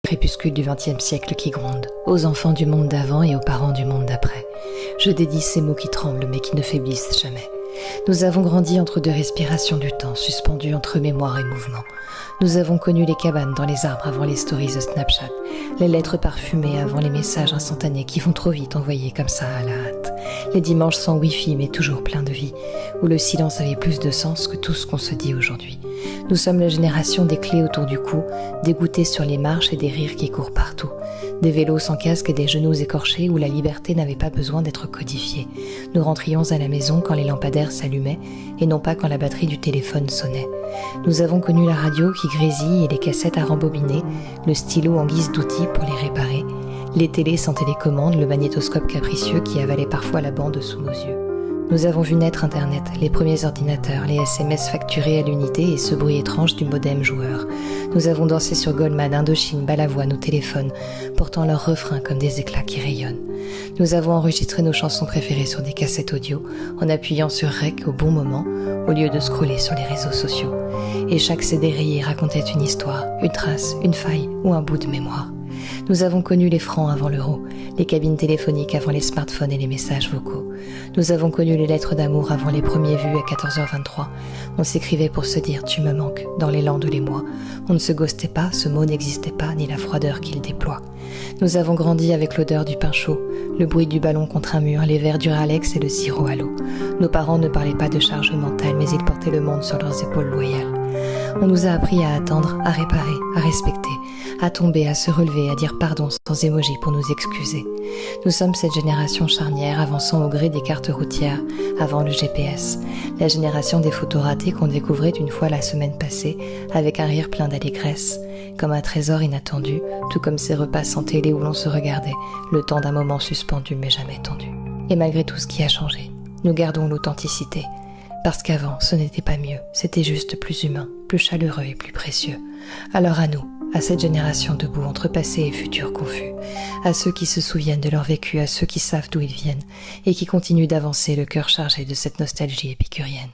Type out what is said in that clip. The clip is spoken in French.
crépuscule du XXe siècle qui gronde, aux enfants du monde d'avant et aux parents du monde d'après. Je dédie ces mots qui tremblent mais qui ne faiblissent jamais. Nous avons grandi entre deux respirations du temps, suspendues entre mémoire et mouvement. Nous avons connu les cabanes dans les arbres avant les stories de Snapchat, les lettres parfumées avant les messages instantanés qui vont trop vite envoyés comme ça à la hâte, les dimanches sans wifi mais toujours pleins de vie, où le silence avait plus de sens que tout ce qu'on se dit aujourd'hui. Nous sommes la génération des clés autour du cou, des goûters sur les marches et des rires qui courent partout, des vélos sans casque et des genoux écorchés où la liberté n'avait pas besoin d'être codifiée. Nous rentrions à la maison quand les lampadaires s'allumaient et non pas quand la batterie du téléphone sonnait. Nous avons connu la radio qui grésille et les cassettes à rembobiner, le stylo en guise d'outil pour les réparer, les télés sans télécommande, le magnétoscope capricieux qui avalait parfois la bande sous nos yeux. Nous avons vu naître Internet, les premiers ordinateurs, les SMS facturés à l'unité et ce bruit étrange du modem joueur. Nous avons dansé sur Goldman, Indochine, Balavoine ou téléphone, portant leurs refrains comme des éclats qui rayonnent. Nous avons enregistré nos chansons préférées sur des cassettes audio, en appuyant sur REC au bon moment, au lieu de scroller sur les réseaux sociaux. Et chaque CD rayé racontait une histoire, une trace, une faille ou un bout de mémoire. Nous avons connu les francs avant l'euro, les cabines téléphoniques avant les smartphones et les messages vocaux. Nous avons connu les lettres d'amour avant les premiers vus à 14h23. On s'écrivait pour se dire « tu me manques » dans l'élan de l'émoi. On ne se ghostait pas, ce mot n'existait pas, ni la froideur qu'il déploie. Nous avons grandi avec l'odeur du pain chaud, le bruit du ballon contre un mur, les verres du Ralex et le sirop à l'eau. Nos parents ne parlaient pas de charge mentale, mais ils portaient le monde sur leurs épaules loyales. On nous a appris à attendre, à réparer, à respecter, à tomber, à se relever, à dire pardon sans émoji pour nous excuser. Nous sommes cette génération charnière avançant au gré des cartes routières avant le GPS, la génération des photos ratées qu'on découvrait une fois la semaine passée avec un rire plein d'allégresse, comme un trésor inattendu, tout comme ces repas sans télé où l'on se regardait, le temps d'un moment suspendu mais jamais tendu. Et malgré tout ce qui a changé, nous gardons l'authenticité. Parce qu'avant, ce n'était pas mieux, c'était juste plus humain, plus chaleureux et plus précieux. Alors à nous, à cette génération debout entre passé et futur confus, à ceux qui se souviennent de leur vécu, à ceux qui savent d'où ils viennent et qui continuent d'avancer le cœur chargé de cette nostalgie épicurienne.